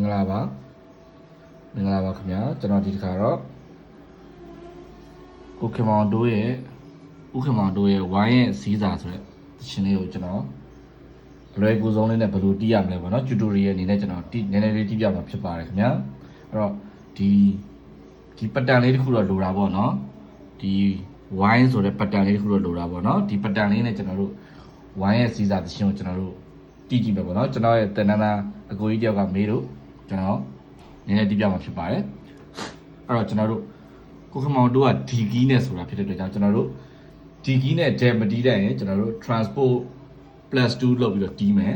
္ဂလာပါခင်ဗျာကျွန်တော်ဒီတစ်ခါတော့ကိုခင်မောင်တို့ရဲ့ဝိုင်းရဲ့စီးစာဆိုတဲ့ရှင်လေးကိုကျွန်တော်အလွယ်ကူဆုံးလေးနဲ့ဘယ်လိုတီးရမလဲပေါ့နော်ကျူတိုရီယယ်အနေနဲ့ကျွန်တော်နည်းနည်းလေးတီးပြမှာဖြစ်ပါတယ်ခင်ဗျာအဲ့တော့ဒီပတ်တန်လေးတစ်ခုတော့လိုတာပေါ့နော်ဒီဝိုင်းဆိုတဲ့ပတ်တန်လေးတစ်ခုတော့လိုတာပေါ့နော်ဒီပတ်တန်လေးနဲ့ကျွန်တော်တို့ဝိုင်းရဲ့စီးစာတခြင်းကိုကျွန်တော်တို့တီးကြည့်မယ်ပေါ့နော်ကျွန်တော်ရဲ့တန်တန်းအကိုကြီးတယောက်ကမေးလို့ကျွန်တော်နည်းနည်းတီးပြမှာဖြစ်ပါတယ်အဲ့တော့ကျွန်တော်တို့ကိုခင်မောင်တို့ကဒီကီးနဲ့ဆိုတာဖြစ်တဲ့အတွက်ကြောင့်ကျွန်တော်တို့ဒီကီးနဲ့ဒဲမတီးတဲ့ရင်ကျွန်တော်တို့ transport +2 လောက်ပြီးတော့တီးမယ်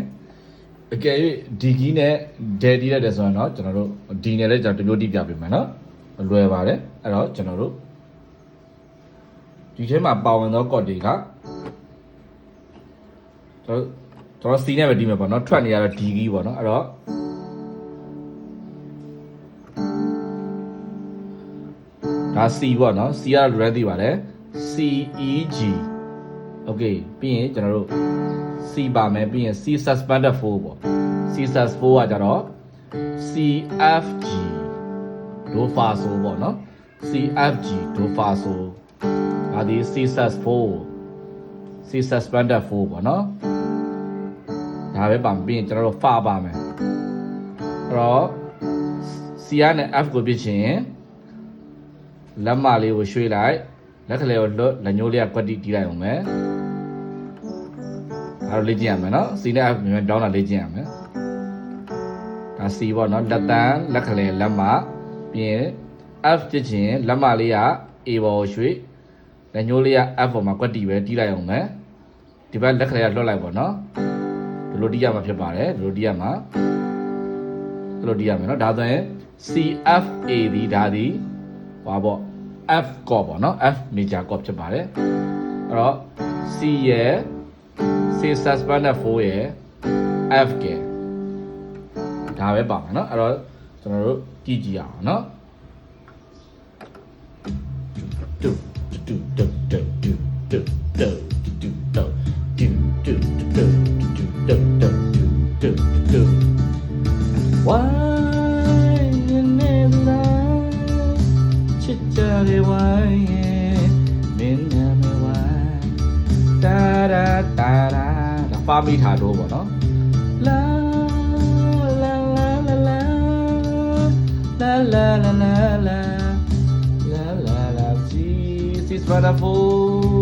အကယ်၍ဒီကီးနဲ့ဒဲတီးရတယ်ဆိုရင်တော့ကျွန်တော်တို့ဒီနဲ့လည်းကျွန်တော်တမျိုးတီးပြပေးမယ်နော်လွယ်ပါတယ်အဲ့တော့ကျွန်တော်တို့ဒီထဲမှာပါဝင်သော code တွေကကျွန်တော် C နဲ့ပဲတီးမယ်ပေါ့နော်ထွက်နေရတော့ဒီကီးပေါ့နော်အဲ့တော့ဒါ C ပေါ့နော် C က ready ပါတယ် C E G okay ပြီးရင်ကျွန်တော်တို့ C ပါမယ်ပြီးရင် C suspended 4ပေါ့ C sus 4ကကြတော့ C F G do fa so ပေါ့နော် C F G do fa so ဒါဒီ C sus 4 C suspended 4ပေါ့နော်ဒါပဲပါပြီးရင်ကျွန်တော်တို့ fa ပါမယ်အဲ့တော့ C နဲ့ F ကိုပြစ်ချင်လက်မလေးကိုရွှေ့လိုက်လက်ကလေးကိုလွတ်လက်ညှိုးလေးကကွက်တီးလိုက်အောင်မယ်ဒါတော့လေ့ကျင့်ရမယ်နော် C နဲ့ F မြန်တောင်းတာလေ့ကျင့်ရမယ်ဒါ C ပေါ့နော်လက်တန်းလက်ကလေးလက်မပြီးရင် F ပြစ်ချင်လက်မလေးက A ပေါ်ကိုရွှေ့လက်ညှိုးလေးက F ပေါ်မှာကွက်တီးပဲတီးလိုက်အောင်မယ်ဒီဘက်လက်ကလေးကလွတ်လိုက်ပေါ့နော်ဒီလိုတီးရမှာဖြစ်ပါတယ်ဒီလိုတီးရမှာနော်ဒါဆိုရင် C F A ဒီဒါဒီပါပေါ့ F ကောပေါ့နော် F major ကောဖြစ်ပါတယ်အဲ့တော့ C ရဲ့ C suspended 4ရဲ့ F ကဒါပဲပါမယ်နော်အဲ့တော့ကျွန်တော်တို့ကြည့်ကြည့်အောင်နော်ပါမိထားတော့ပေါ့နော်လာလာလာလာလာလာလာလာလာလာလာလာလာစီစပါရာဖို